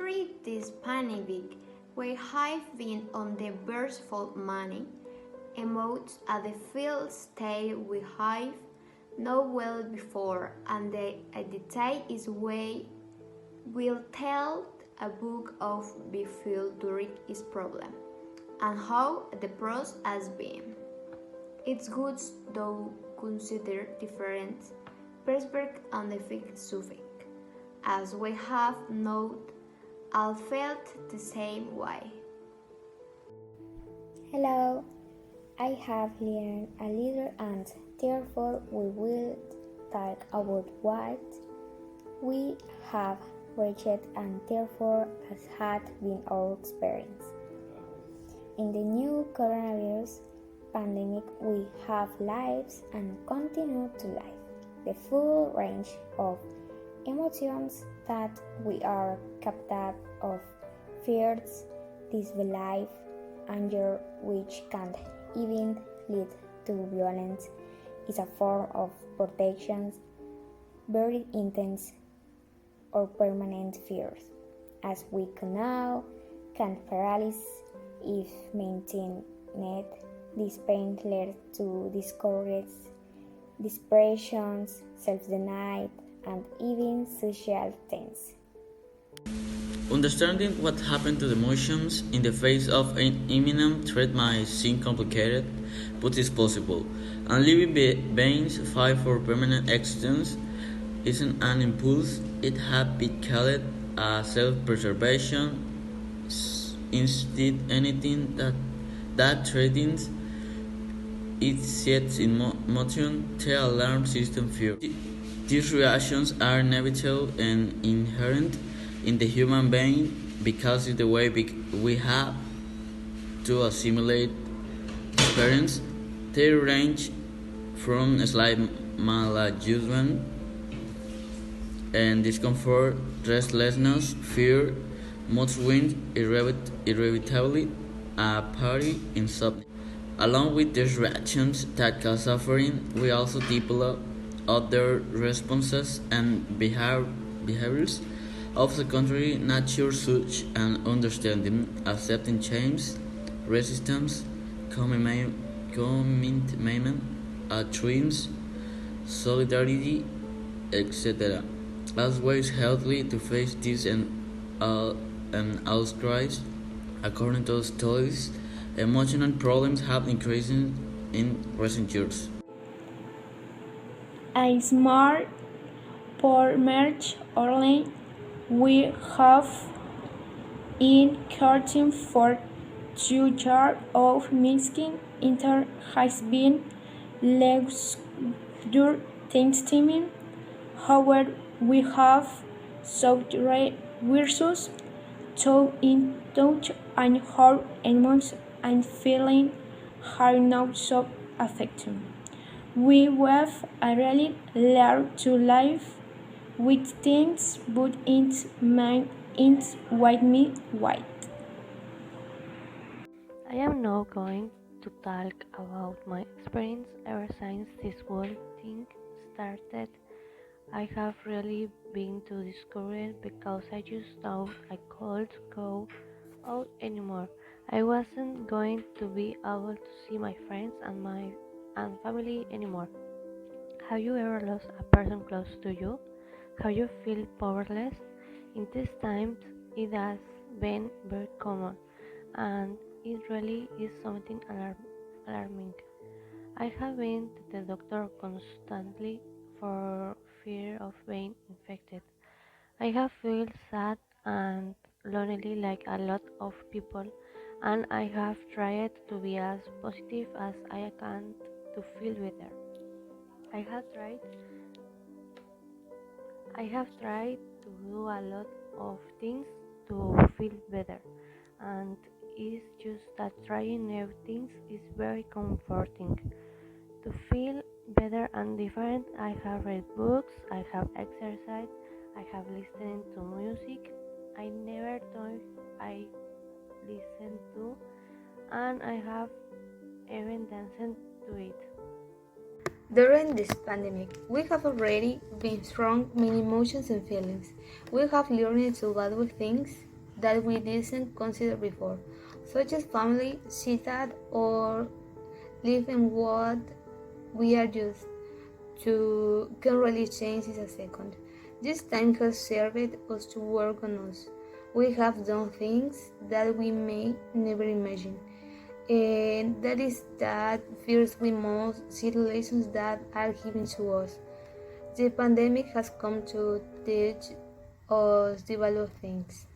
During this pandemic, we have been on the verge of many emotions at the field state we have known well before, and the detail is way will tell a book of the field during its problem and how the process has been. It's good to consider different perspectives on the subject, as we have not all felt the same way. Hello, I have learned a little and therefore we will talk about what we have reached and therefore has had been our experience. In the new coronavirus pandemic, we have lives and continue to live the full range of emotions that we are capable of: fears, disbelief, anger, which can even lead to violence, is a form of protection, very intense or permanent fears, as we now can paralyze if maintained. This pain leads to discourage, depressions, self-denial, and even suicidal things. Understanding what happened to the emotions in the face of an imminent threat might seem complicated, but it's possible. And living beings fight for permanent existence isn't an impulse, it has been called a self-preservation instinct. Anything that threatens it sets in motion the alarm system fear. These reactions are inevitable and inherent in the human being because it's the way we have to assimilate experience. They range from slight maladjustment and discomfort, restlessness, fear, mood swings, irritability, apathy, insomnia. Along with these reactions that cause suffering, we also develop other responses and behaviors of the contrary nature, such as understanding, accepting change, resistance, commitment, altruism, solidarity, etc. As ways healthy to face this and outcries. According to studies, emotional problems have increased in recent years. A smart March early, we have in courting for 2 years of mixing inter has been less due Thanksgiving. However, we have sought versus to in touch and our emotions and feelings are not so affected. We have really learned to live with things, but it's mind it's white me white. I am now going to talk about my experience ever since this whole thing started. I have really been to discouraged because I just thought I couldn't go out anymore. I wasn't going to be able to see my friends and family anymore. Have you ever lost a person close to you? Have you feel powerless? In these times, it has been very common, and it really is something alarming. I have been to the doctor constantly for fear of being infected. I have felt sad and lonely like a lot of people, and I have tried to be as positive as I can to feel better. I have tried I have tried to do a lot of things to feel better, and it's just that trying new things is very comforting. To feel better and different, I have read books, I have exercised, I have listened to music I never thought I listened to, and I have even danced to it. During this pandemic, we have already been through many emotions and feelings. We have learned to value things that we didn't consider before, such as family, citat, or live in what we are used to can really change in a second. This time has served us to work on us. We have done things that we may never imagine. And that is that first we must see the lessons that are given to us. The pandemic has come to teach us the value of things.